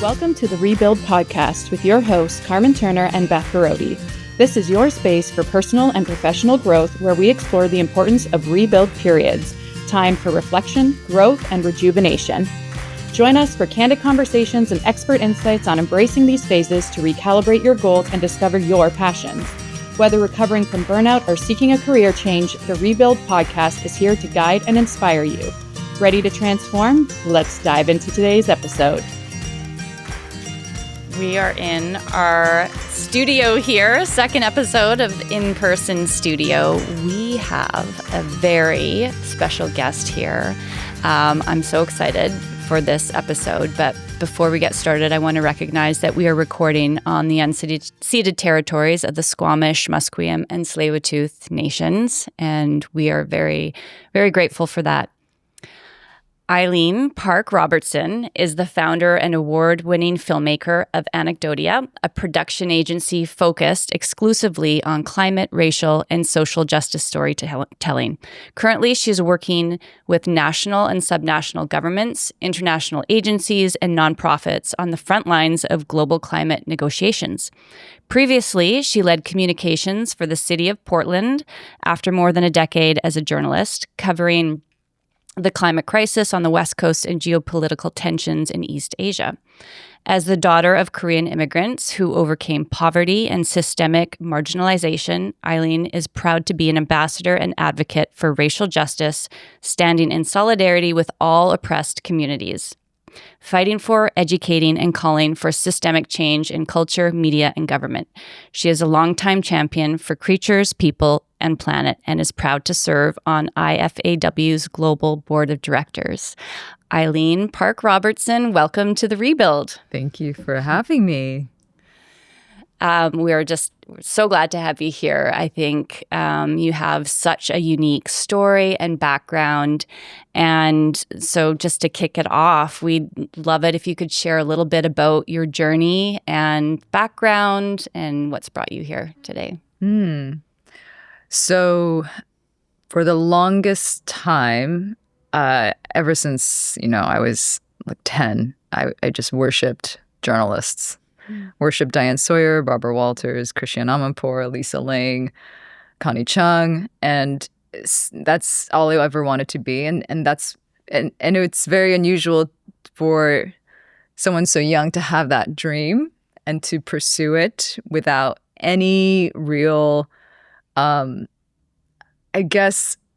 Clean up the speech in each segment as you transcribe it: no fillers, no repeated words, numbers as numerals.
Welcome to the Rebuild Podcast with your hosts, Carmen Turner and Beth Garodi. This is your space for personal and professional growth where we explore the importance of rebuild periods, time for reflection, growth, and rejuvenation. Join us for candid conversations and expert insights on embracing these phases to recalibrate your goals and discover your passions. Whether recovering from burnout or seeking a career change, the Rebuild Podcast is here to guide and inspire you. Ready to transform? Let's dive into today's episode. We are in our studio here, second episode of in-person studio. We have a very special guest here. I'm so excited for this episode, but before we get started, I want to recognize that we are recording on the unceded territories of the Squamish, Musqueam, and Tsleil-Waututh nations, and we are very, very grateful for that. Eileen Park Robertson is the founder and award-winning filmmaker of Anecdotia, a production agency focused exclusively on climate, racial, and social justice storytelling. Currently, she's working with national and subnational governments, international agencies, and nonprofits on the front lines of global climate negotiations. Previously, she led communications for the city of Portland after more than a decade as a journalist, covering the climate crisis on the West Coast and geopolitical tensions in East Asia. As the daughter of Korean immigrants who overcame poverty and systemic marginalization, Eileen is proud to be an ambassador and advocate for racial justice, standing in solidarity with all oppressed communities, fighting for, educating, and calling for systemic change in culture, media, and government. She is a longtime champion for creatures, people, and planet, and is proud to serve on IFAW's Global Board of Directors. Eileen Park Robertson, welcome to The Rebuild. Thank you for having me. We are just so glad to have you here. I think you have such a unique story and background. And so just to kick it off, we'd love it if you could share a little bit about your journey and background and what's brought you here today. So for the longest time, ever since, I was like 10, I just worshipped journalists. Worshipped Diane Sawyer, Barbara Walters, Christiane Amanpour, Lisa Lang, Connie Chung, and that's all I ever wanted to be. And it's very unusual for someone so young to have that dream and to pursue it without any real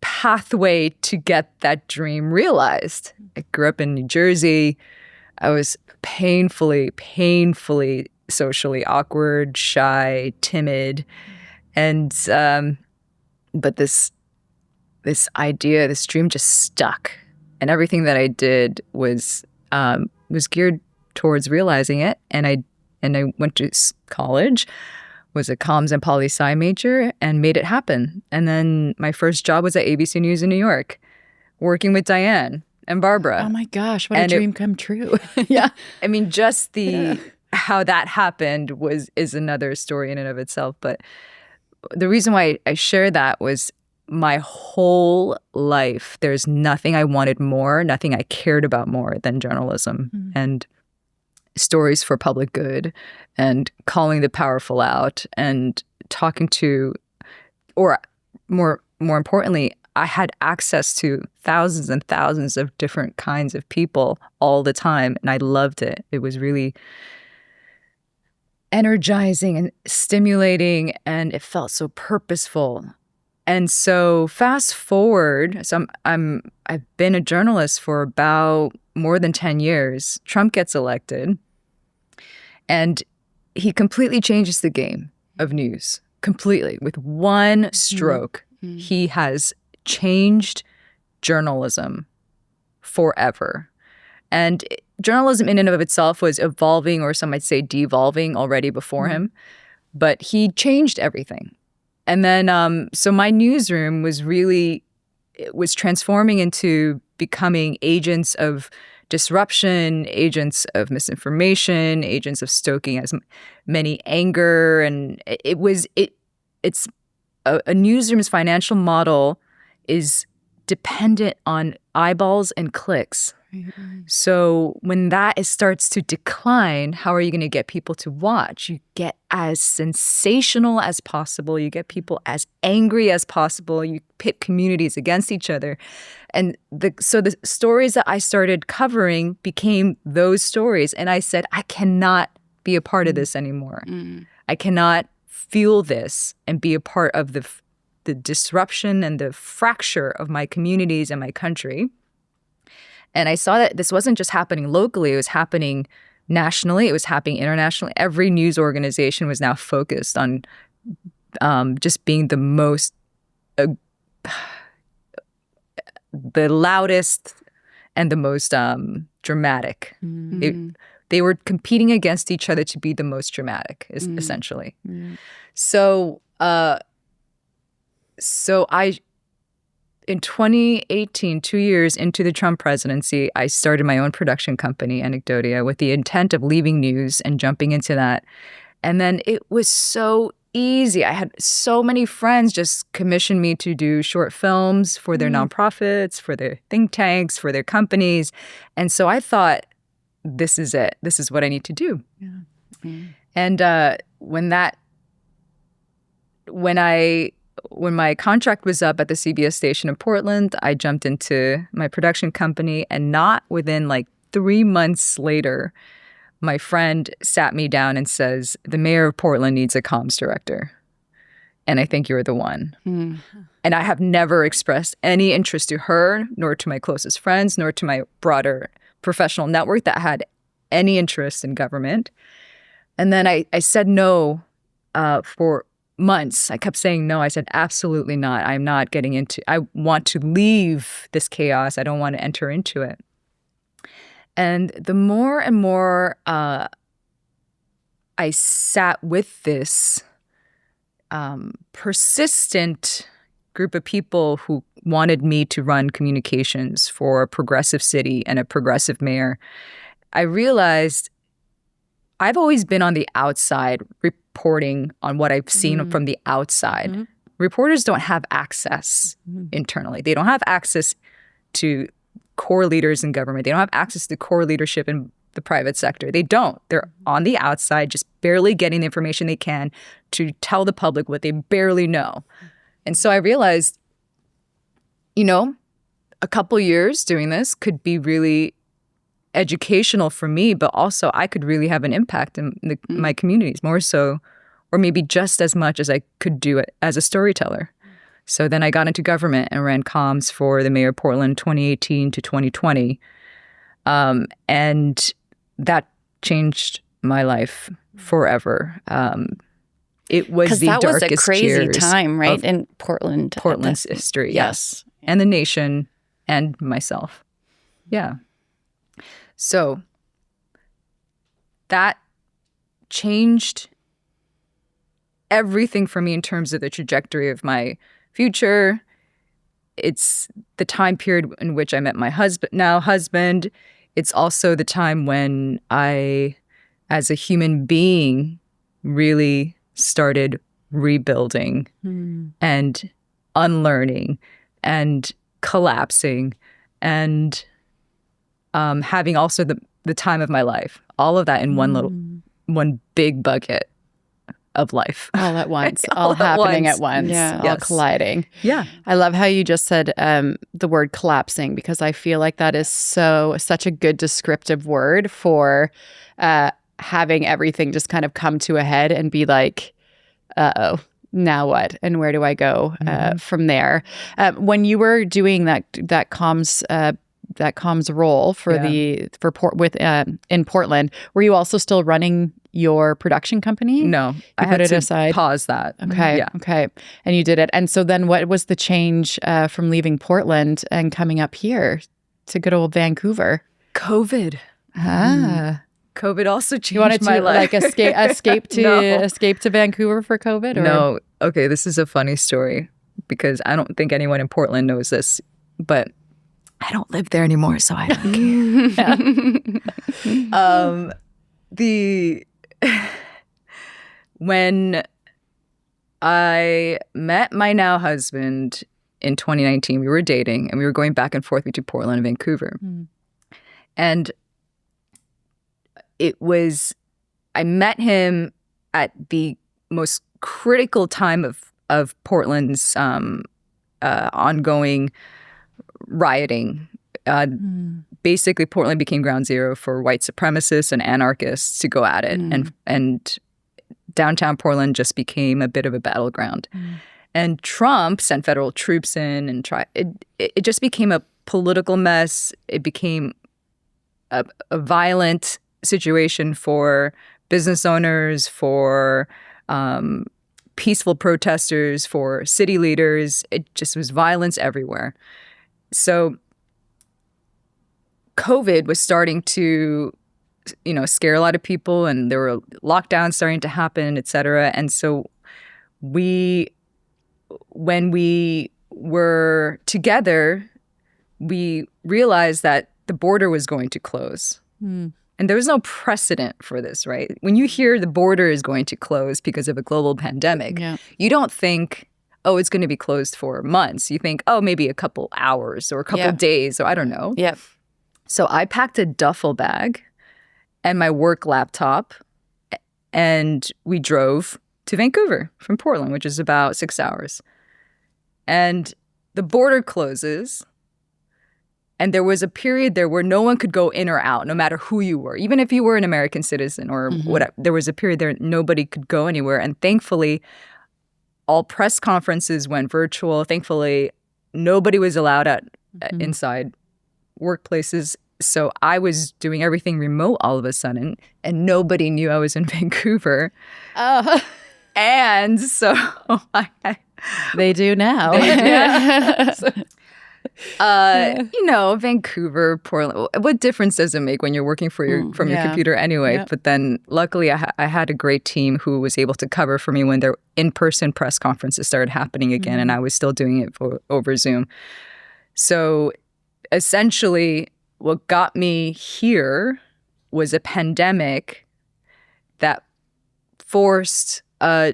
pathway to get that dream realized. I grew up in New Jersey. I was painfully socially awkward, shy, timid. And but this dream just stuck. And everything that I did was geared towards realizing it. And I went to college, was a comms and poli-sci major, and made it happen. And then my first job was at ABC News in New York, working with Diane and Barbara. Oh my gosh, what a dream come true. Yeah. I mean, just how that happened is another story in and of itself. But the reason why I share that was my whole life, there's nothing I wanted more, nothing I cared about more than journalism and stories for public good and calling the powerful out and talking to, or more importantly, I had access to thousands and thousands of different kinds of people all the time, and I loved it. It was really energizing and stimulating, and it felt so purposeful. And so fast forward, so I've been a journalist for about more than 10 years. Trump gets elected, and he completely changes the game of news, completely. With one stroke, he has changed journalism forever. And journalism in and of itself was evolving, or some might say devolving already before him, but he changed everything. And then, so my newsroom was transforming into becoming agents of disruption, agents of misinformation, agents of stoking as many anger. And it's a newsroom's financial model is dependent on eyeballs and clicks. So when that starts to decline, how are you going to get people to watch? You get as sensational as possible. You get people as angry as possible. You pit communities against each other. And so the stories that I started covering became those stories. And I said, I cannot be a part of this anymore. I cannot feel this and be a part of the disruption and the fracture of my communities and my country. And I saw that this wasn't just happening locally. It was happening nationally. It was happening internationally. Every news organization was now focused on just being the most, the loudest and the most dramatic. They were competing against each other to be the most dramatic, essentially. So in 2018, 2 years into the Trump presidency, I started my own production company, Anecdotia, with the intent of leaving news and jumping into that. And then it was so easy. I had so many friends just commission me to do short films for their nonprofits, for their think tanks, for their companies. And so I thought, this is it. This is what I need to do. And when my contract was up at the CBS station in Portland, I jumped into my production company, and not within like 3 months later, my friend sat me down and says, the mayor of Portland needs a comms director. And I think you're the one. And I have never expressed any interest to her, nor to my closest friends, nor to my broader professional network that had any interest in government. And then I said no for months. I kept saying no. I said, absolutely not. I'm not getting into, I want to leave this chaos. I don't want to enter into it. And the more and more I sat with this persistent group of people who wanted me to run communications for a progressive city and a progressive mayor, I realized I've always been on the outside reporting on what I've seen from the outside. Reporters don't have access internally. They don't have access to core leaders in government. They don't have access to core leadership in the private sector. They don't. They're on the outside, just barely getting the information they can to tell the public what they barely know. And so I realized, a couple years doing this could be really educational for me, but also I could really have an impact in my communities, more so, or maybe just as much as I could do it as a storyteller. So then I got into government and ran comms for the mayor of Portland 2018 to 2020. And that changed my life forever. It was the darkest years. Because that was a crazy time, right? In Portland. Portland's history, yes. And the nation and myself. Yeah. So that changed everything for me in terms of the trajectory of my future. It's the time period in which I met my husband. It's also the time when I, as a human being, really started rebuilding and unlearning and collapsing and having also the time of my life. All of that in one big bucket of life. All at once. all happening at once. Yeah. All colliding. Yeah. I love how you just said the word collapsing, because I feel like that is such a good descriptive word for having everything just kind of come to a head and be like, uh-oh, now what? And where do I go from there? When you were doing that comms role in Portland, were you also still running your production company? No, I had to aside. Pause that. Okay, yeah. Okay, and you did it. And so then, what was the change from leaving Portland and coming up here to good old Vancouver? COVID. COVID also changed you wanted to, my life. Like escape to Vancouver for COVID? Or? No. Okay, this is a funny story because I don't think anyone in Portland knows this, but I don't live there anymore, so I don't care. When I met my now husband in 2019, we were dating and we were going back and forth between Portland and Vancouver. And I met him at the most critical time of Portland's ongoing rioting. Basically, Portland became ground zero for white supremacists and anarchists to go at it. And downtown Portland just became a bit of a battleground. And Trump sent federal troops in and it just became a political mess. It became a violent situation for business owners, for peaceful protesters, for city leaders. It just was violence everywhere. So COVID was starting to, scare a lot of people, and there were lockdowns starting to happen, et cetera. And so when we were together, we realized that the border was going to close. And there was no precedent for this, right? When you hear the border is going to close because of a global pandemic, you don't think, oh, it's going to be closed for months. You think, oh, maybe a couple hours or a couple days, or I don't know. Yep. So I packed a duffel bag and my work laptop, and we drove to Vancouver from Portland, which is about 6 hours. And the border closes, and there was a period there where no one could go in or out, no matter who you were. Even if you were an American citizen or whatever, there was a period there nobody could go anywhere. And thankfully, all press conferences went virtual. Thankfully, nobody was allowed at inside workplaces. So I was doing everything remote all of a sudden, and nobody knew I was in Vancouver. And so they do now. Vancouver, Portland. What difference does it make when you're working from your computer anyway? Yep. But then luckily I had a great team who was able to cover for me when their in-person press conferences started happening again, and I was still doing it over Zoom. So essentially what got me here was a pandemic that forced a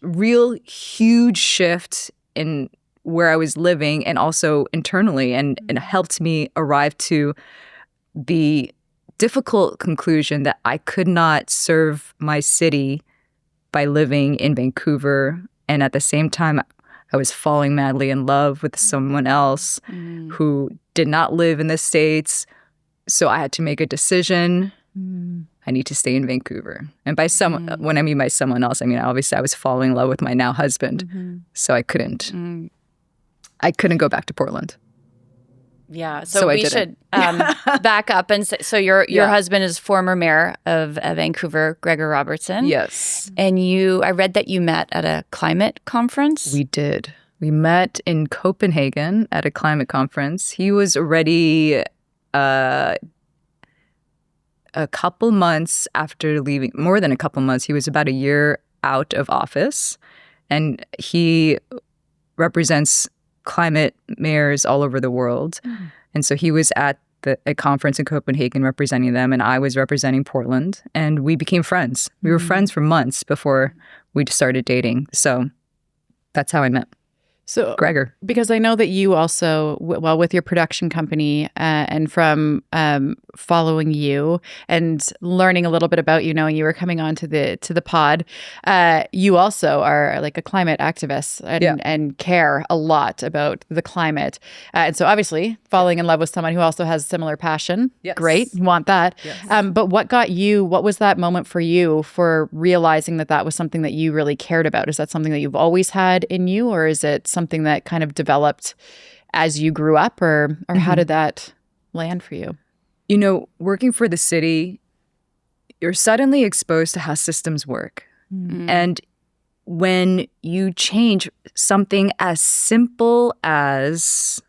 real huge shift in where I was living and also internally, and helped me arrive to the difficult conclusion that I could not serve my city by living in Vancouver. And at the same time, I was falling madly in love with someone else who did not live in the States. So I had to make a decision. I need to stay in Vancouver. And by someone, when I mean by someone else, I mean, obviously I was falling in love with my now husband. So I couldn't go back to Portland. Yeah. So we should back up and say, so your husband is former mayor of Vancouver, Gregor Robertson. Yes. And I read that you met at a climate conference. We did. We met in Copenhagen at a climate conference. He was already a couple months after leaving, more than a couple months. He was about a year out of office, and he represents climate mayors all over the world. And so he was at a conference in Copenhagen representing them, and I was representing Portland, and we became friends. We were friends for months before we started dating. So that's how I met Gregor. Because I know that you also, with your production company and from following you and learning a little bit about you, knowing you were coming on to the pod, you also are like a climate activist and care a lot about the climate. And so obviously falling in love with someone who also has similar passion, great, you want that. Yes. But what was that moment for you for realizing that was something that you really cared about? Is that something that you've always had in you, or is it something that kind of developed as you grew up, or how did that land for you? Working for the city, you're suddenly exposed to how systems work. And when you change something as simple as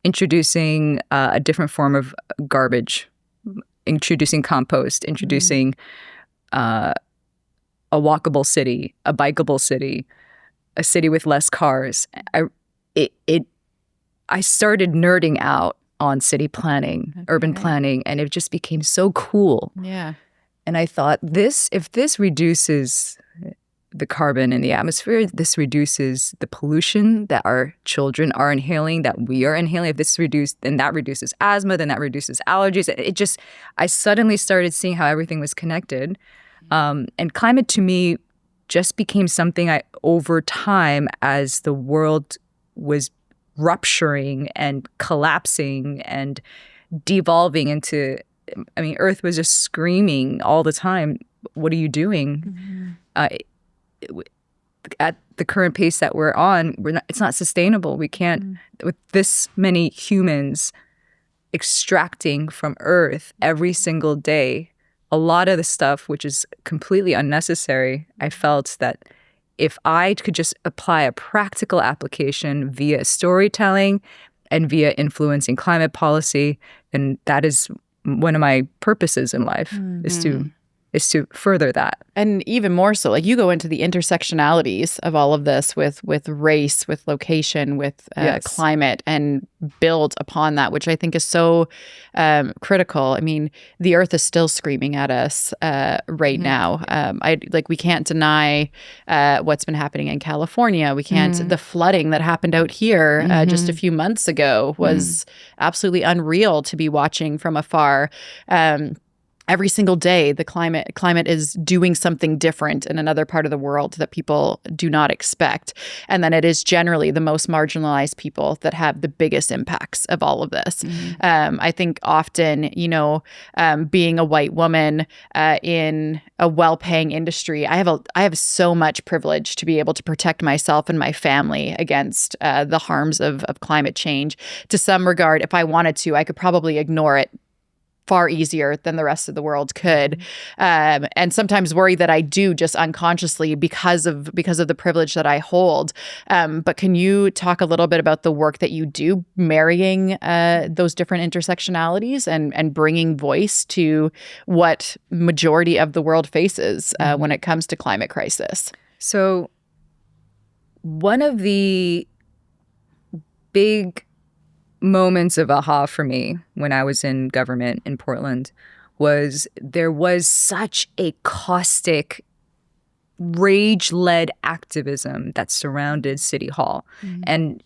introducing a different form of garbage, introducing compost, introducing a walkable city, a bikeable city, a city with less cars, I started nerding out on city planning, urban planning, and it just became so cool. Yeah. And I thought, if this reduces the carbon in the atmosphere. This reduces the pollution that our children are inhaling, that we are inhaling. If this is reduced, then that reduces asthma, then that reduces allergies. I suddenly started seeing how everything was connected. And climate to me just became something over time, as the world was rupturing and collapsing and devolving into, Earth was just screaming all the time, what are you doing? At the current pace that we're on, it's not sustainable. We can't, with this many humans extracting from Earth every single day, a lot of the stuff, which is completely unnecessary, I felt that if I could just apply a practical application via storytelling and via influencing climate policy, and that is one of my purposes in life, is to further that. And even more so, like, you go into the intersectionalities of all of this with race, with location, with climate, and build upon that, which I think is so critical. I mean, the Earth is still screaming at us right now. We can't deny what's been happening in California. We can't. The flooding that happened out here just a few months ago was absolutely unreal to be watching from afar. Every single day, the climate is doing something different in another part of the world that people do not expect. And then it is generally the most marginalized people that have the biggest impacts of all of this. I think often, being a white woman in a well-paying industry, I have so much privilege to be able to protect myself and my family against the harms of climate change. To some regard, if I wanted to, I could probably ignore it far easier than the rest of the world could, and sometimes worry that I do just unconsciously because of the privilege that I hold. But can you talk a little bit about the work that you do, marrying those different intersectionalities and bringing voice to what majority of the world faces when it comes to climate crisis? So one of the big moments of aha for me when I was in government in Portland was there was such a caustic, rage-led activism that surrounded City Hall. And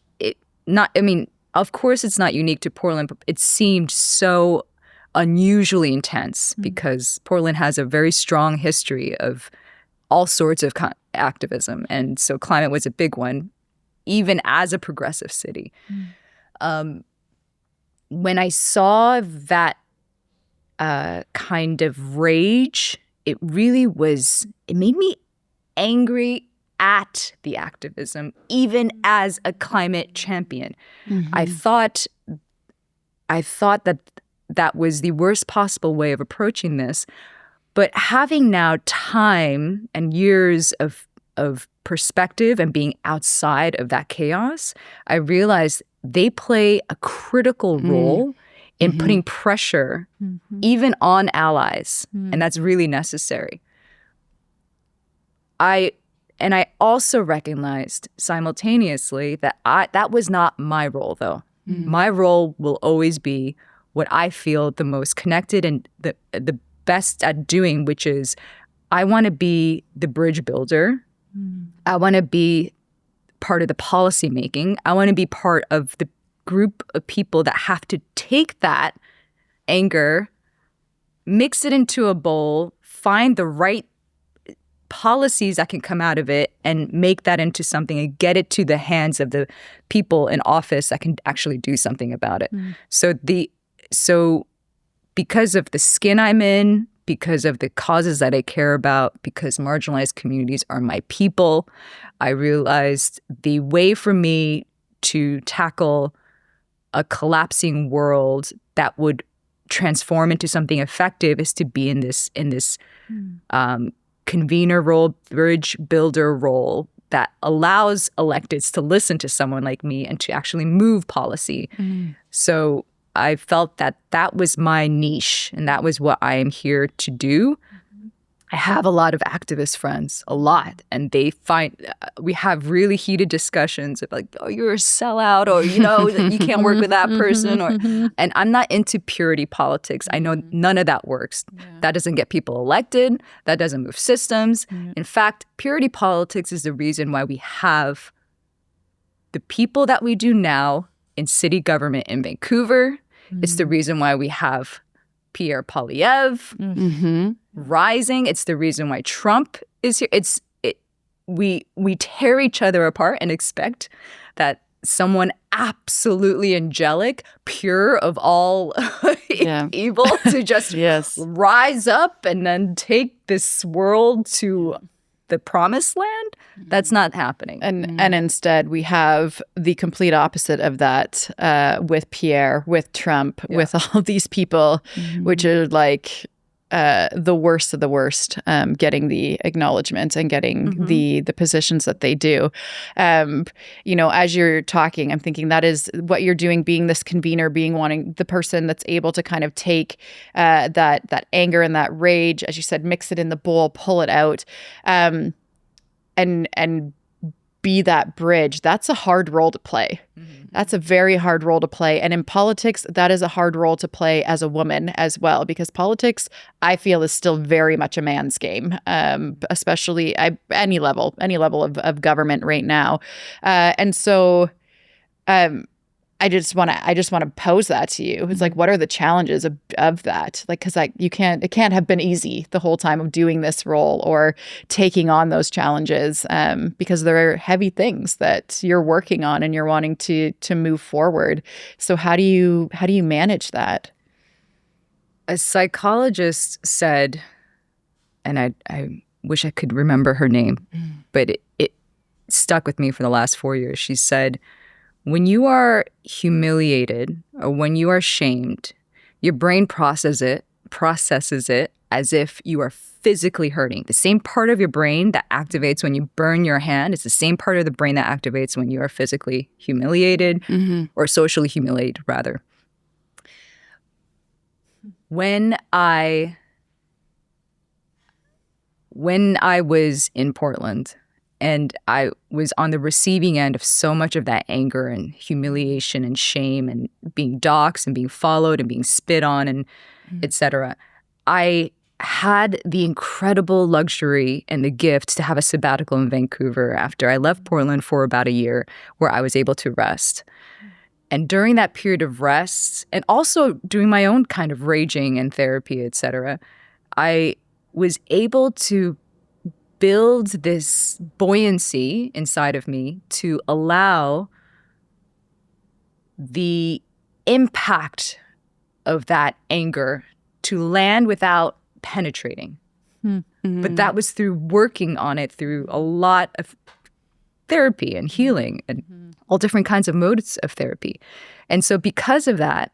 of course it's not unique to Portland, but it seemed so unusually intense because Portland has a very strong history of all sorts of activism. And so climate was a big one, even as a progressive city. When I saw that kind of rage, it made me angry at the activism, even as a climate champion. I thought that was the worst possible way of approaching this. But having now time and years of perspective and being outside of that chaos, I realized they play a critical role in putting pressure even on allies, and that's really necessary. I also recognized simultaneously that that was not my role, though. My role will always be what I feel the most connected and the best at doing, which is I want to be the bridge builder. I want to be part of the policy making. I want to be part of the group of people that have to take that anger, mix it into a bowl, find the right policies that can come out of it and make that into something and get it to the hands of the people in office that can actually do something about it. So because of the skin I'm in, because of the causes that I care about, because marginalized communities are my people, I realized the way for me to tackle a collapsing world that would transform into something effective is to be in this convener role, bridge builder role that allows electeds to listen to someone like me and to actually move policy. So I felt that was my niche and that was what I am here to do. I have a lot of activist friends, a lot, and they we have really heated discussions of like, oh, you're a sellout, or you can't work with that person, and I'm not into purity politics. I know none of that works. Yeah. That doesn't get people elected. That doesn't move systems. Yeah. In fact, purity politics is the reason why we have the people that we do now in city government in Vancouver. It's the reason why we have Pierre Poilievre rising. It's the reason why Trump is here. We tear each other apart and expect that someone absolutely angelic, pure of all evil, to just rise up and then take this world to the promised land. That's not happening. And instead we have the complete opposite of that with Pierre, with Trump, with all these people, which are like the worst of the worst, getting the acknowledgement and getting the positions that they do. As you're talking, I'm thinking that is what you're doing, being this convener, wanting the person that's able to kind of take that anger and that rage, as you said, mix it in the bowl, pull it out, and be that bridge. That's a hard role to play. That's a very hard role to play. And in politics, that is a hard role to play as a woman as well, because politics, I feel, is still very much a man's game, especially any level of government right now. And so I just want to pose that to you. It's like, what are the challenges of that? Like, because it can't have been easy the whole time of doing this role or taking on those challenges, because there are heavy things that you're working on and you're wanting to move forward. So how do you manage that? A psychologist said, and I wish I could remember her name, but it stuck with me for the last 4 years. She said, when you are humiliated or when you are shamed, your brain processes it as if you are physically hurting. The same part of your brain that activates when you burn your hand is the same part of the brain that activates when you are physically humiliated or socially humiliated, rather. When I was in Portland, and I was on the receiving end of so much of that anger and humiliation and shame and being doxxed and being followed and being spit on and et cetera. I had the incredible luxury and the gift to have a sabbatical in Vancouver after I left Portland for about a year, where I was able to rest. And during that period of rest, and also doing my own kind of raging and therapy, et cetera, I was able to build this buoyancy inside of me to allow the impact of that anger to land without penetrating. But that was through working on it through a lot of therapy and healing and all different kinds of modes of therapy. And so because of that,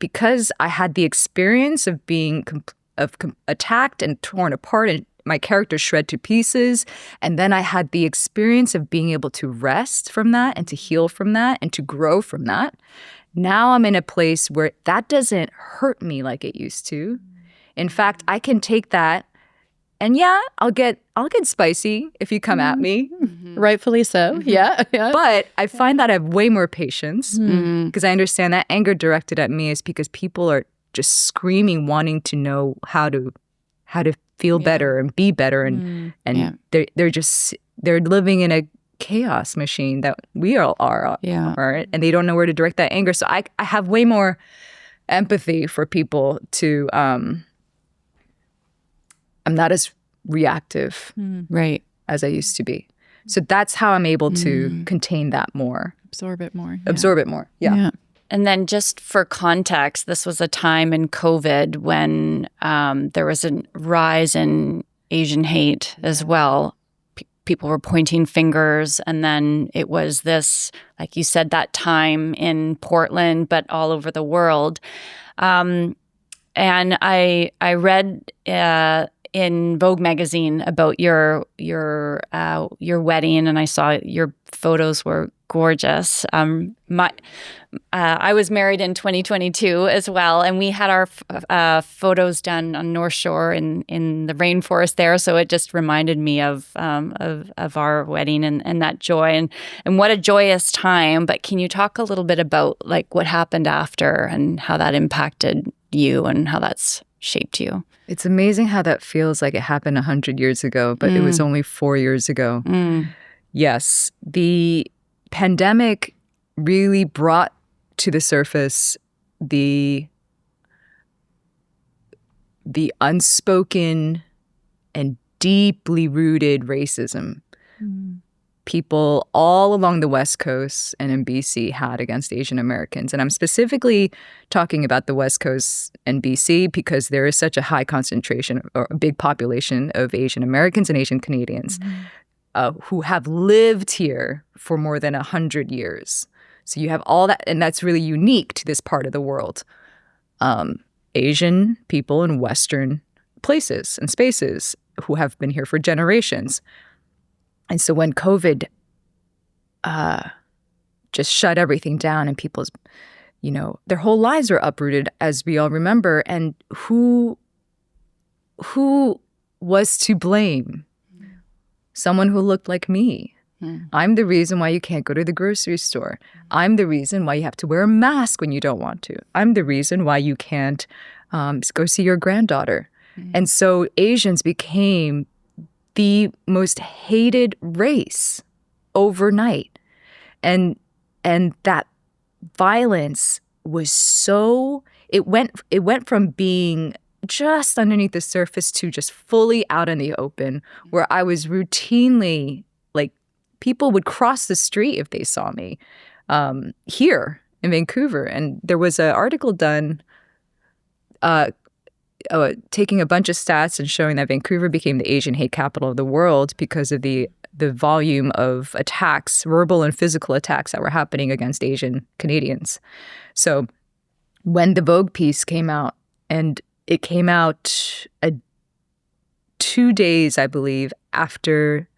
because I had the experience of being attacked and torn apart and my character shred to pieces. And then I had the experience of being able to rest from that and to heal from that and to grow from that. Now I'm in a place where that doesn't hurt me like it used to. In fact, I can take that and I'll get spicy if you come at me. Rightfully so. Yeah. But I find that I have way more patience because I understand that anger directed at me is because people are just screaming, wanting to know how to feel better and be better, and they're living in a chaos machine that we all are, and they don't know where to direct that anger. So I have way more empathy for people to I'm not as reactive as I used to be. So that's how I'm able to contain that more. Absorb it more. Yeah. And then just for context, this was a time in COVID when there was a rise in Asian hate as well. People were pointing fingers. And then it was this, like you said, that time in Portland, but all over the world. And I read in Vogue magazine about your wedding, and I saw your photos were gorgeous. I was married in 2022 as well, and we had our photos done on North Shore in the rainforest there. So it just reminded me of our wedding and that joy and what a joyous time. But can you talk a little bit about like what happened after and how that impacted you and how that's shaped you? It's amazing how that feels like it happened 100 years ago, but it was only 4 years ago. Yes, the pandemic really brought to the surface the unspoken and deeply rooted racism people all along the West Coast and in BC had against Asian Americans. And I'm specifically talking about the West Coast and BC because there is such a high concentration or a big population of Asian Americans and Asian Canadians who have lived here for more than 100 years. So you have all that, and that's really unique to this part of the world. Asian people in Western places and spaces who have been here for generations. And so when COVID just shut everything down and people's, their whole lives were uprooted, as we all remember, and who was to blame? Someone who looked like me. I'm the reason why you can't go to the grocery store. I'm the reason why you have to wear a mask when you don't want to. I'm the reason why you can't go see your granddaughter. And so Asians became the most hated race overnight. And that violence was it went from being just underneath the surface to just fully out in the open, where I was routinely, like, people would cross the street if they saw me here in Vancouver. And there was an article done taking a bunch of stats and showing that Vancouver became the Asian hate capital of the world because of the volume of attacks, verbal and physical attacks that were happening against Asian Canadians. So when the Vogue piece came out, and it came out 2 days, I believe, after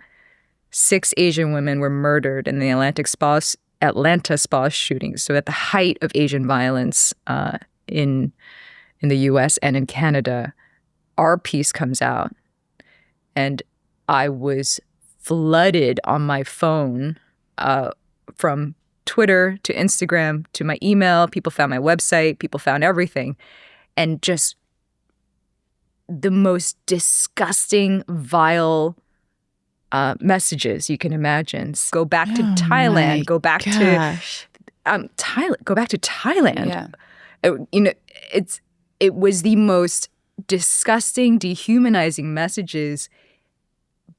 6 Asian women were murdered in the Atlanta spa shootings. So at the height of Asian violence in the U.S. and in Canada, our piece comes out, and I was flooded on my phone from Twitter to Instagram to my email. People found my website. People found everything. And just the most disgusting, vile messages you can imagine. Go back to Thailand. Go back to Thailand. Go back to Thailand. Yeah. It was the most disgusting, dehumanizing messages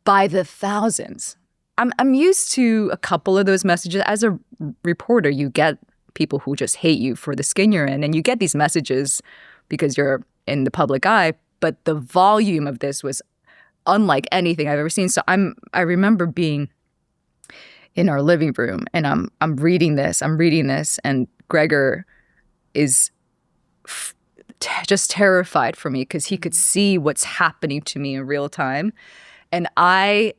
by the thousands. I'm used to a couple of those messages. As a reporter, you get people who just hate you for the skin you're in, and you get these messages because you're in the public eye. But the volume of this was unlike anything I've ever seen. So I remember being in our living room, and I'm reading this, and Gregor is just terrified for me because he could see what's happening to me in real time. And I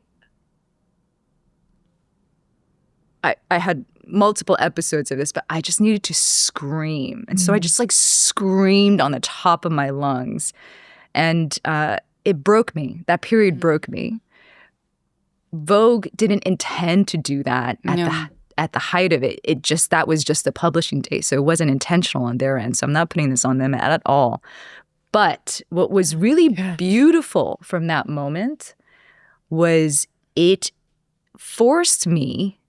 had multiple episodes of this, but I just needed to scream. And so I just screamed on the top of my lungs. And it broke me. That period broke me. Vogue didn't intend to do that at the height of it. That was just the publishing day. So it wasn't intentional on their end. So I'm not putting this on them at all. But what was really beautiful from that moment was it forced me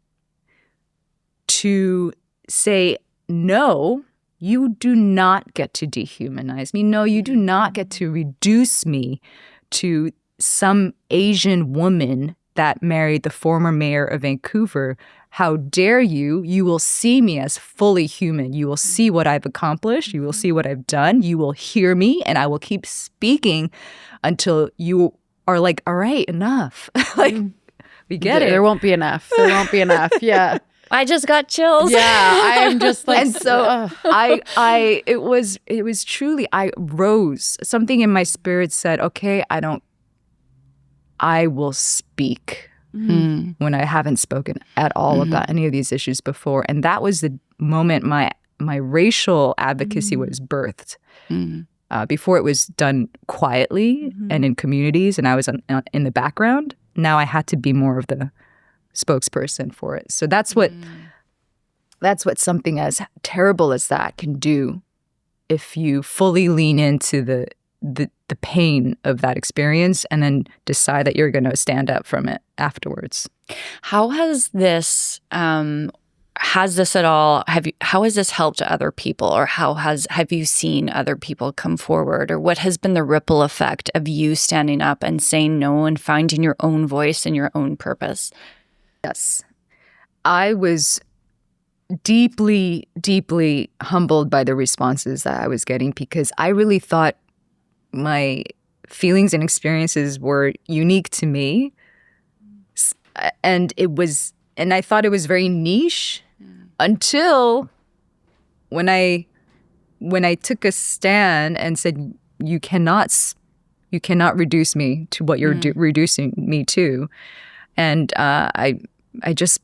to say, no, you do not get to dehumanize me. No, you do not get to reduce me to some Asian woman that married the former mayor of Vancouver. How dare you? You will see me as fully human. You will see what I've accomplished. You will see what I've done. You will hear me, and I will keep speaking until you are like, all right, enough. We get it. There won't be enough. There won't be enough. Yeah. I just got chills. Yeah, I'm just like, and so it was truly, I rose. Something in my spirit said, okay, I will speak. when I haven't spoken at all about any of these issues before. And that was the moment my racial advocacy was birthed. Before it was done quietly and in communities, and I was in the background. Now I had to be more of the spokesperson for it. So that's what something as terrible as that can do if you fully lean into the pain of that experience and then decide that you're going to stand up from it afterwards. How has this at all? How has this helped other people, or have you seen other people come forward, or what has been the ripple effect of you standing up and saying no and finding your own voice and your own purpose? Yes, I was deeply, deeply humbled by the responses that I was getting, because I really thought my feelings and experiences were unique to me, and I thought it was very niche. Until when I took a stand and said, you cannot reduce me to what you're reducing me to. And I just,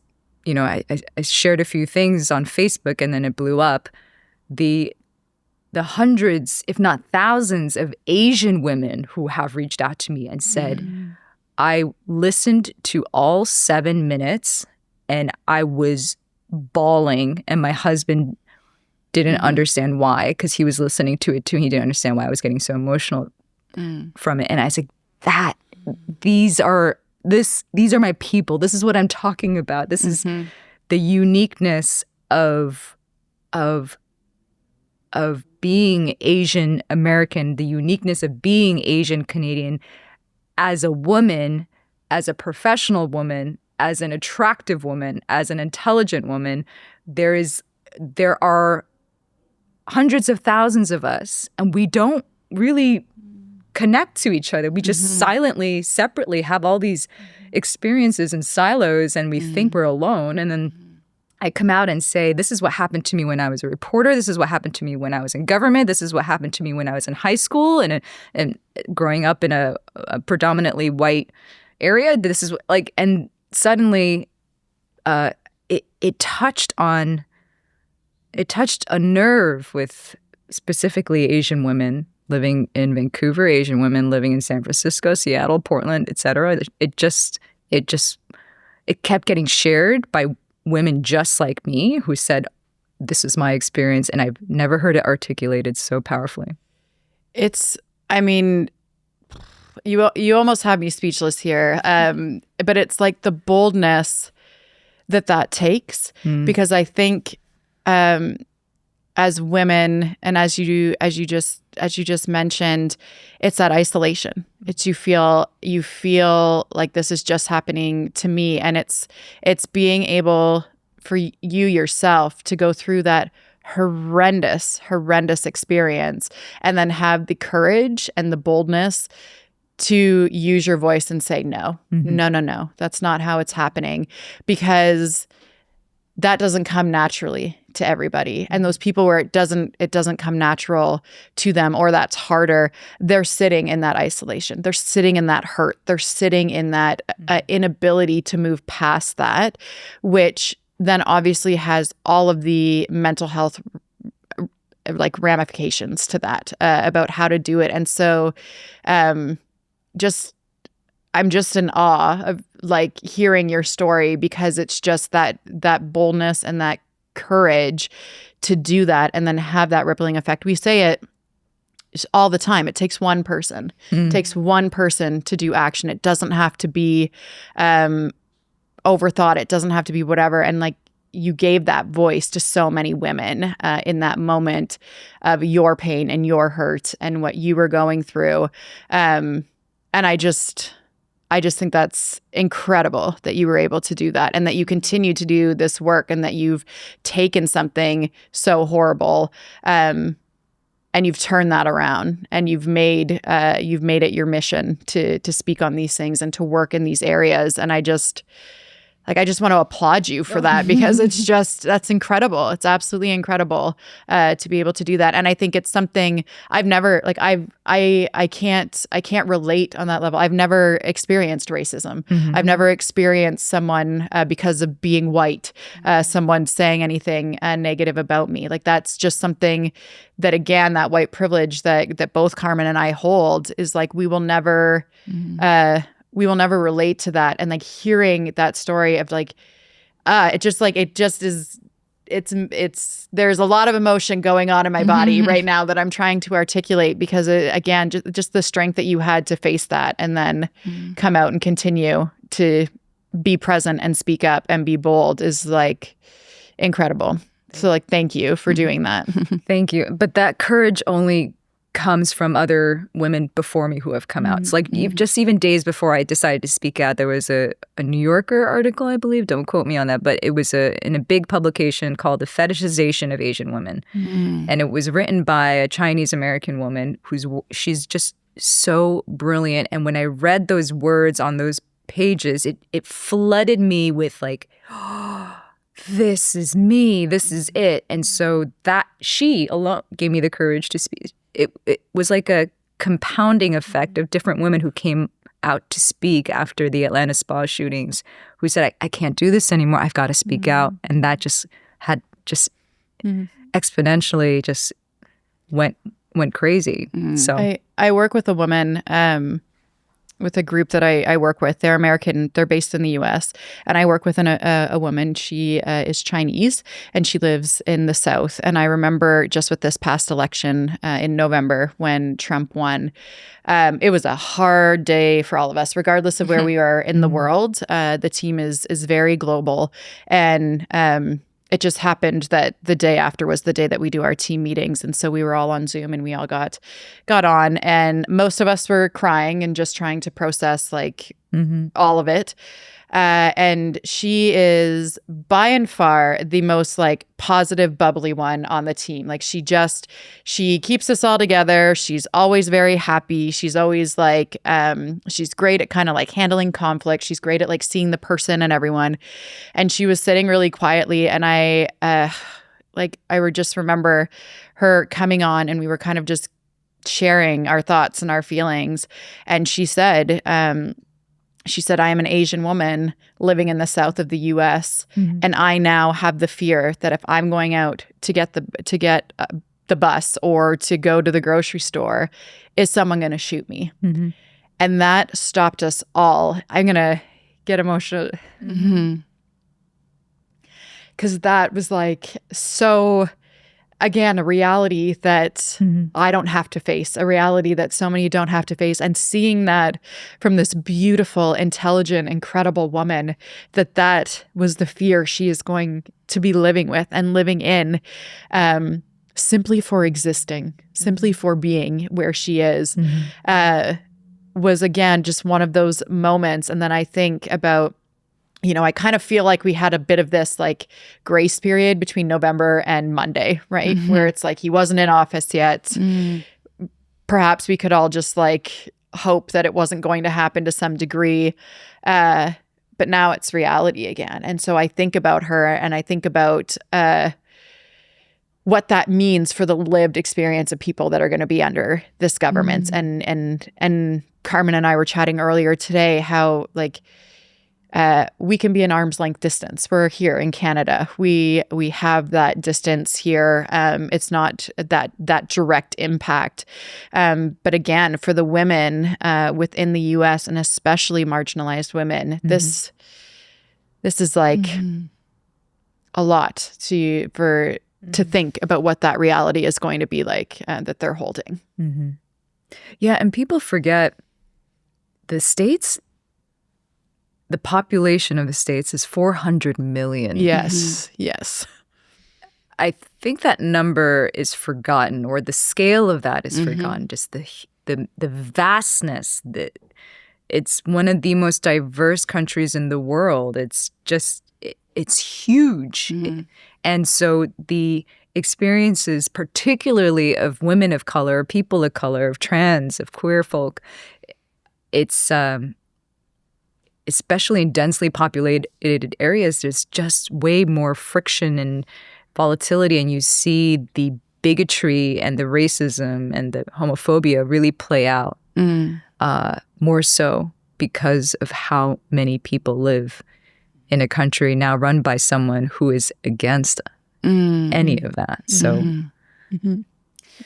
I shared a few things on Facebook, and then it blew up. The hundreds, if not thousands, of Asian women who have reached out to me and said, I listened to all 7 minutes and I was bawling, and my husband didn't understand why, because he was listening to it too. He didn't understand why I was getting so emotional from it. And I said, these are my people. This is what I'm talking about. This is the uniqueness of being Asian American, the uniqueness of being Asian Canadian as a woman, as a professional woman, as an attractive woman, as an intelligent woman. There are hundreds of thousands of us, and we don't really connect to each other. We just silently, separately have all these experiences in silos, and we think we're alone. And then I come out and say, this is what happened to me when I was a reporter. This is what happened to me when I was in government. This is what happened to me when I was in high school and growing up in a predominantly white area. This is and suddenly it touched a nerve with specifically Asian women living in Vancouver, Asian women living in San Francisco, Seattle, Portland, etc. It kept getting shared by women just like me who said, this is my experience, and I've never heard it articulated so powerfully. You almost have me speechless here. But it's like the boldness that takes, because I think as women, and as you just mentioned, it's that isolation. It's you feel like this is just happening to me, and it's being able for you yourself to go through that horrendous experience and then have the courage and the boldness to use your voice and say, no, that's not how it's happening, because that doesn't come naturally to everybody. And those people where it doesn't come natural to them, or that's harder, they're sitting in that isolation. They're sitting in that hurt. They're sitting in that inability to move past that, which then obviously has all of the mental health ramifications to that about how to do it. And so I'm just in awe of hearing your story, because it's just that boldness and that courage to do that and then have that rippling effect. We say it all the time. It takes one person. It takes one person to do action. It doesn't have to be overthought. It doesn't have to be whatever. And you gave that voice to so many women in that moment of your pain and your hurt and what you were going through. And I just think that's incredible that you were able to do that, and that you continue to do this work, and that you've taken something so horrible and you've turned that around, and you've made it your mission to speak on these things and to work in these areas. And like, I just want to applaud you for that, because that's incredible. It's absolutely incredible to be able to do that. And I think it's something I've never, like, I can't relate on that level. I've never experienced racism. I've never experienced someone because of being white, someone saying anything negative about me. Like, that's just something that, again, that white privilege that both Carmen and I hold is like, we will never relate to that. And like, hearing that story of like, there's a lot of emotion going on in my body right now that I'm trying to articulate, because again, just the strength that you had to face that and then come out and continue to be present and speak up and be bold is like incredible. So like, thank you for doing that. Thank you. But that courage only comes from other women before me who have come out. It's like just even days before I decided to speak out, there was a New Yorker article, I believe, don't quote me on that, but it was in a big publication called The Fetishization of Asian Women. And it was written by a Chinese American woman she's just so brilliant. And when I read those words on those pages, it flooded me with like, oh, this is me, this is it. And so that she alone gave me the courage to speak. It was like a compounding effect of different women who came out to speak after the Atlanta spa shootings, who said, I can't do this anymore. I've got to speak out. And that just had exponentially just went crazy. So I work with a woman, with a group that I work with. They're American. They're based in the U.S. And I work with a woman. She is Chinese, and she lives in the South. And I remember just with this past election in November when Trump won, it was a hard day for all of us, regardless of where we are in the world. The team is very global. And it just happened that the day after was the day that we do our team meetings. And so we were all on Zoom and we all got on, and most of us were crying and just trying to process like all of it. And she is by and far the most like positive, bubbly one on the team. Like she keeps us all together. She's always very happy. She's always like, she's great at kind of like handling conflict. She's great at like seeing the person and everyone. And she was sitting really quietly. And I would just remember her coming on, and we were kind of just sharing our thoughts and our feelings. And she said, I am an Asian woman living in the South of the U.S. And I now have the fear that if I'm going out to get the bus or to go to the grocery store, is someone going to shoot me? And that stopped us all. I'm going to get emotional because that was like so. Again, a reality that I don't have to face, a reality that so many don't have to face. And seeing that from this beautiful, intelligent, incredible woman, that was the fear she is going to be living with and living in, simply for existing, simply for being where she is, was, again, just one of those moments. And then I think about, I kind of feel like we had a bit of this like grace period between November and Monday, right? Where it's like he wasn't in office yet. Perhaps we could all just like hope that it wasn't going to happen to some degree. But now it's reality again. And so I think about her, and I think about what that means for the lived experience of people that are going to be under this government. And Carmen and I were chatting earlier today how like, we can be an arm's length distance. We're here in Canada. We have that distance here. It's not that direct impact. But again, for the women within the U.S. and especially marginalized women, this is like a lot to think about what that reality is going to be like that they're holding. Yeah, and people forget the States. The population of the States is 400 million. Yes, yes. I think that number is forgotten, or the scale of that is forgotten. Just the vastness. It's one of the most diverse countries in the world. It's huge. And so the experiences, particularly of women of color, people of color, of trans, of queer folk, it's especially in densely populated areas, there's just way more friction and volatility, and you see the bigotry and the racism and the homophobia really play out more so because of how many people live in a country now run by someone who is against any of that. So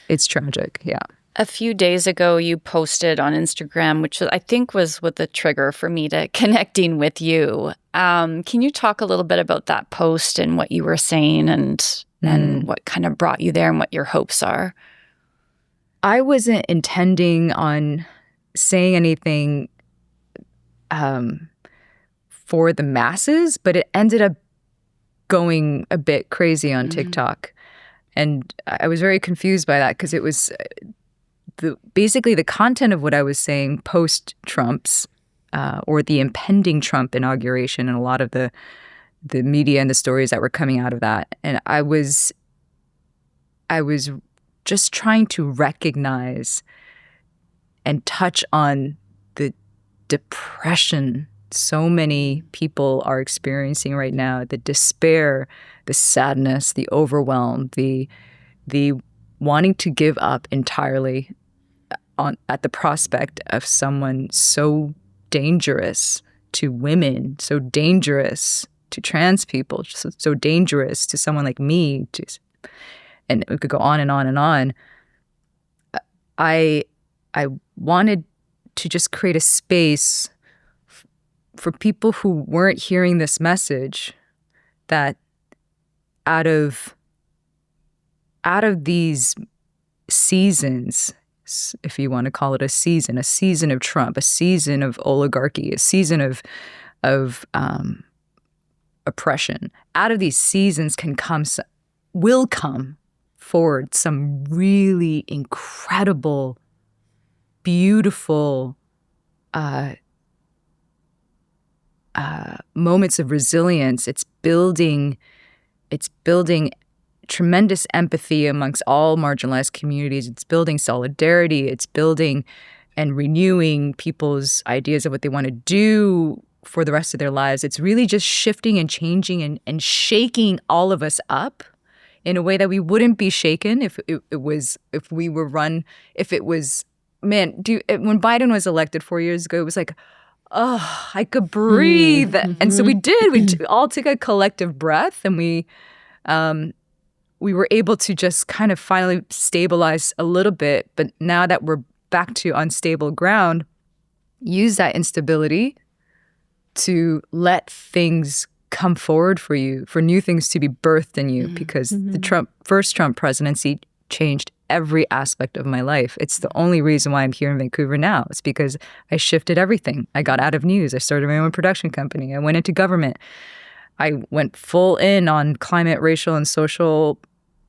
it's tragic, yeah. A few days ago, you posted on Instagram, which I think was what the trigger for me to connecting with you. Can you talk a little bit about that post and what you were saying and what kind of brought you there and what your hopes are? I wasn't intending on saying anything for the masses, but it ended up going a bit crazy on TikTok. And I was very confused by that because it was basically the content of what I was saying post-Trump's or the impending Trump inauguration and a lot of the media and the stories that were coming out of that. And I was just trying to recognize and touch on the depression so many people are experiencing right now, the despair, the sadness, the overwhelm, the wanting to give up entirely at the prospect of someone so dangerous to women, so dangerous to trans people, so dangerous to someone like me, and it could go on and on and on. I wanted to just create a space for people who weren't hearing this message, that out of these seasons, if you want to call it a season of Trump, a season of oligarchy, a season of oppression, out of these seasons will come forward some really incredible, beautiful moments of resilience. It's building tremendous empathy amongst all marginalized communities. It's building solidarity. It's building and renewing people's ideas of what they want to do for the rest of their lives. It's really just shifting and changing and shaking all of us up in a way that we wouldn't be shaken when Biden was elected 4 years ago, it was like, oh, I could breathe. And so we did. We all took a collective breath, and we were able to just kind of finally stabilize a little bit. But now that we're back to unstable ground, use that instability to let things come forward for you, for new things to be birthed in you, because the first Trump presidency changed every aspect of my life. It's the only reason why I'm here in Vancouver now. It's because I shifted everything. I got out of news. I started my own production company. I went into government. I went full in on climate, racial, and social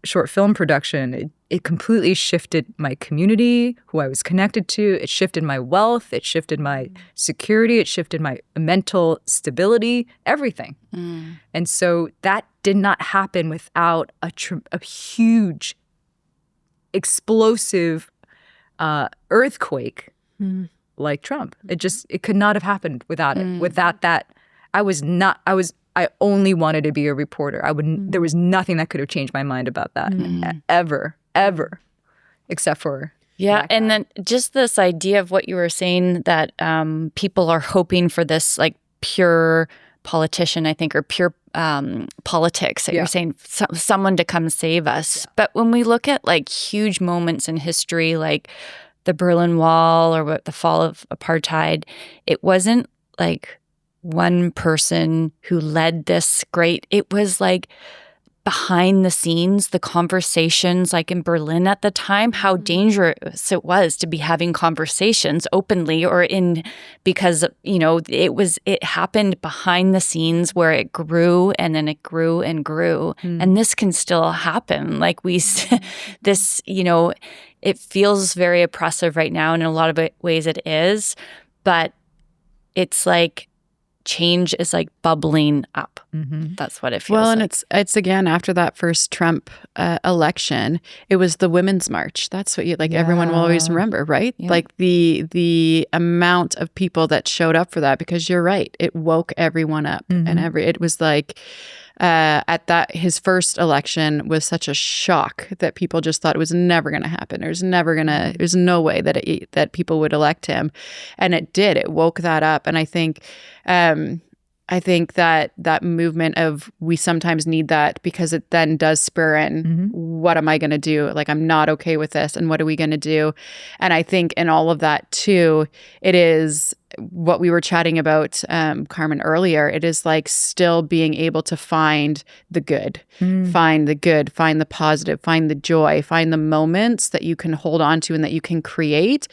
short film production. It completely shifted my community, who I was connected to. It shifted my wealth. It shifted my security. It shifted my mental stability, everything. And so that did not happen without a huge, explosive earthquake like Trump. It could not have happened without it. Without that, I only wanted to be a reporter. There was nothing that could have changed my mind about that ever, except for and then just this idea of what you were saying, that people are hoping for this like pure politician, I think, or pure politics that you're saying, someone to come save us. But when we look at like huge moments in history, like the Berlin Wall or the fall of apartheid, it wasn't like one person who led this great, it was like behind the scenes, the conversations, like in Berlin at the time, how dangerous it was to be having conversations openly because, it happened behind the scenes where it grew and then it grew and grew. And this can still happen. Like this, it feels very oppressive right now. And in a lot of ways it is, but it's like, change is like bubbling up. Mm-hmm. That's what it feels Well, like. and it's again after that first Trump election, it was the Women's March. That's what everyone will always remember, right? Yeah. Like the amount of people that showed up for that, because you're right, it woke everyone up, and it was like at that his first election was such a shock that people just thought it was never going to happen. There's no way that people would elect him, and it did. It woke that up, and I think that movement of we sometimes need that, because it then does spur in what am I going to do? Like, I'm not okay with this, and what are we going to do? And I think in all of that too, it is what we were chatting about, Carmen, earlier. It is like still being able to find the good, find the positive, find the joy, find the moments that you can hold on to and that you can create.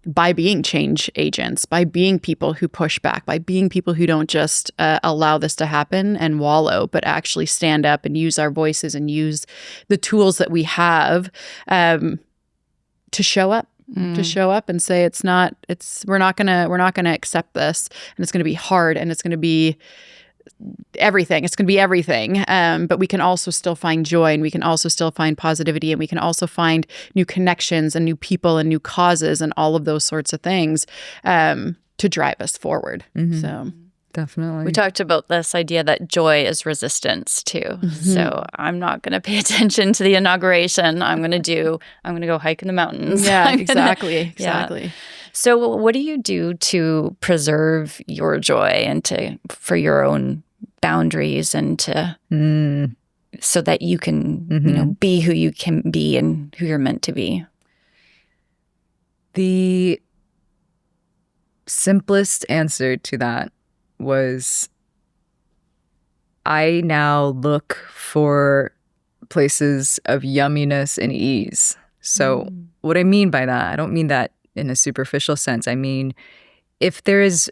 By being change agents, by being people who push back, by being people who don't just allow this to happen and wallow, but actually stand up and use our voices and use the tools that we have to show up. To show up and say we're not gonna accept this, and it's gonna be hard, and it's gonna be everything. It's gonna be everything. But we can also still find joy, and we can also still find positivity, and we can also find new connections and new people and new causes and all of those sorts of things to drive us forward. So Definitely. We talked about this idea that joy is resistance too. So I'm not going to pay attention to the inauguration. I'm going to go hike in the mountains. Yeah, exactly. Yeah. So what do you do to preserve your joy and for your own boundaries and so that you can, be who you can be and who you're meant to be? The simplest answer to that was I now look for places of yumminess and ease. So what I mean by that, I don't mean that in a superficial sense. I mean, if there is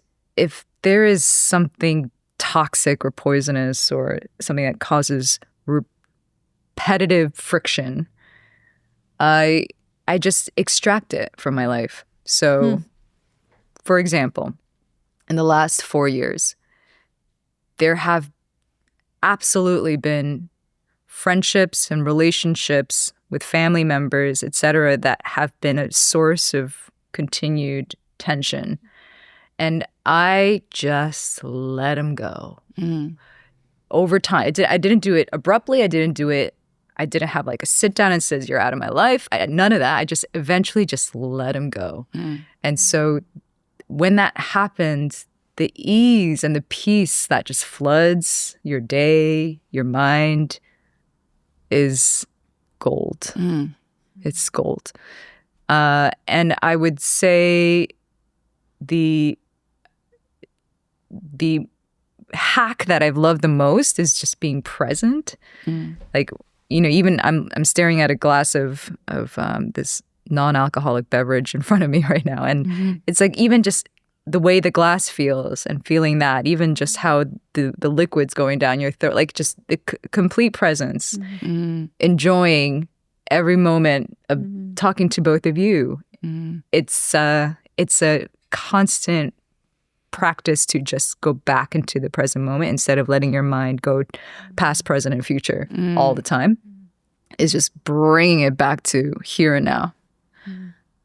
something toxic or poisonous or something that causes repetitive friction, I just extract it from my life. So, for example, in the last 4 years, there have absolutely been friendships and relationships with family members, etc., that have been a source of continued tension. And I just let them go. Over time. I didn't do it abruptly. I didn't have like a sit down and says, you're out of my life. None of that. I just eventually just let them go. And so when that happens, the ease and the peace that just floods your day, your mind, is gold. It's gold. And I would say the hack that I've loved the most is just being present. Like, even I'm staring at a glass of this non-alcoholic beverage in front of me right now, and it's like even just the way the glass feels and feeling that, even just how the liquid's going down your throat, like just the complete presence, enjoying every moment of talking to both of you. It's a constant practice to just go back into the present moment instead of letting your mind go past, present, and future all the time. Is just bringing it back to here and now.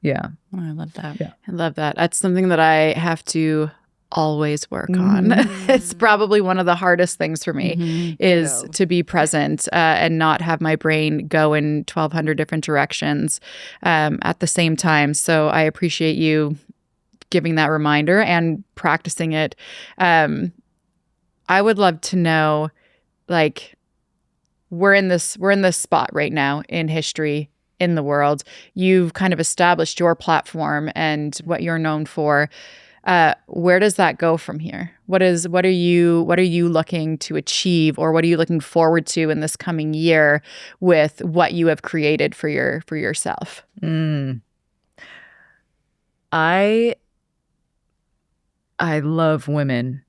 Yeah. Oh, I love that. Yeah. I love that. That's something that I have to always work on. It's probably one of the hardest things for me is to be present and not have my brain go in 1,200 different directions at the same time. So I appreciate you giving that reminder and practicing it. I would love to know, like, we're in this spot right now in history, in the world. You've kind of established your platform and what you're known for. Where does that go from here? What are you looking to achieve, or what are you looking forward to in this coming year with what you have created for yourself? I love women.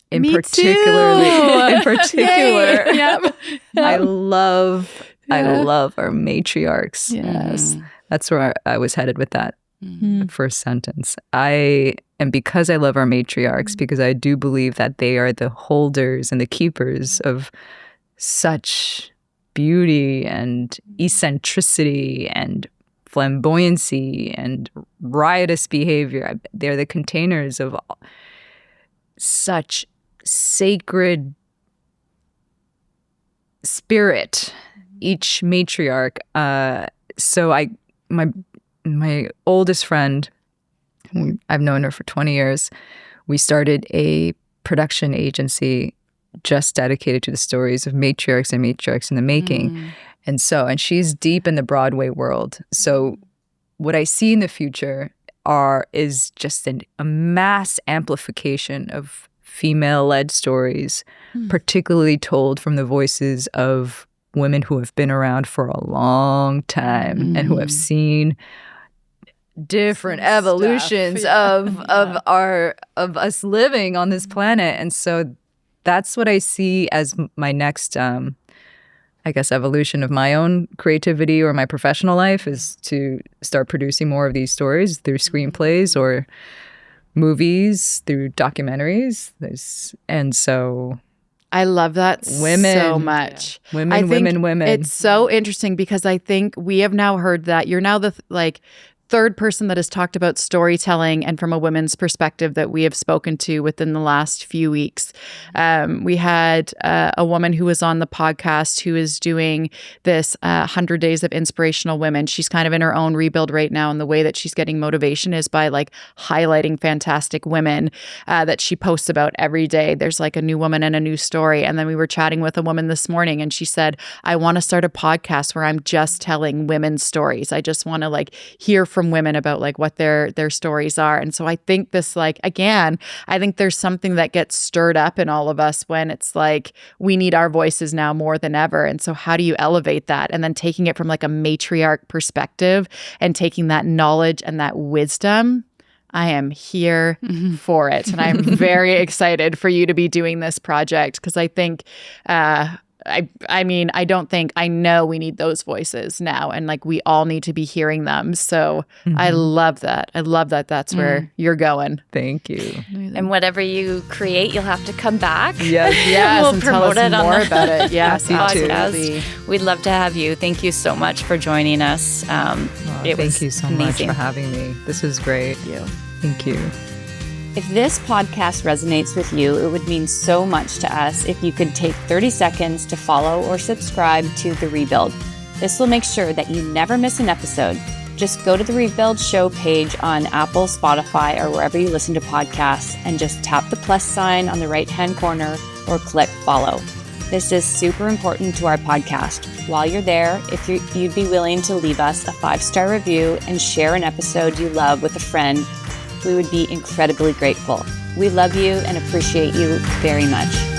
In particular. Yep. I love our matriarchs. Yes. That's where I was headed with that. The first sentence. And because I love our matriarchs, because I do believe that they are the holders and the keepers of such beauty and eccentricity and flamboyancy and riotous behavior. They're the containers of such sacred spirit, each matriarch. So my oldest friend, I've known her for 20 years, we started a production agency just dedicated to the stories of matriarchs and matriarchs in the making. And she's deep in the Broadway world. So what I see in the future is just a mass amplification of female-led stories, particularly told from the voices of women who have been around for a long time and who have seen different evolutions of us living on this planet. And so that's what I see as my next evolution of my own creativity or my professional life, is to start producing more of these stories through screenplays or movies, through documentaries. I love that so much. Women. It's so interesting because I think we have now heard that you're now the third person that has talked about storytelling and from a women's perspective that we have spoken to within the last few weeks. We had a woman who was on the podcast who is doing this 100 Days of Inspirational Women. She's kind of in her own rebuild right now, and the way that she's getting motivation is by highlighting fantastic women that she posts about every day. There's a new woman and a new story. And then we were chatting with a woman this morning, and she said, I want to start a podcast where I'm just telling women's stories. I just want to hear from women about what their stories are. And so I think this again, I think there's something that gets stirred up in all of us when it's we need our voices now more than ever. And so how do you elevate that? And then taking it from a matriarch perspective and taking that knowledge and that wisdom. I am here for it. And I'm very excited for you to be doing this project, because I think I know we need those voices now, and we all need to be hearing them. So I love that. I love that that's where you're going. Thank you. And whatever you create, you'll have to come back. Yes, we'll and promote tell us it on more the about it. Yes, podcast. absolutely. We'd love to have you. Thank you so much for joining us. Thank you so much for having me. This was great. Thank you. If this podcast resonates with you, it would mean so much to us if you could take 30 seconds to follow or subscribe to The Rebuild. This will make sure that you never miss an episode. Just go to the Rebuild Show page on Apple, Spotify, or wherever you listen to podcasts, and just tap the plus sign on the right-hand corner or click follow. This is super important to our podcast. While you're there, if you'd be willing to leave us a 5-star review and share an episode you love with a friend, we would be incredibly grateful. We love you and appreciate you very much.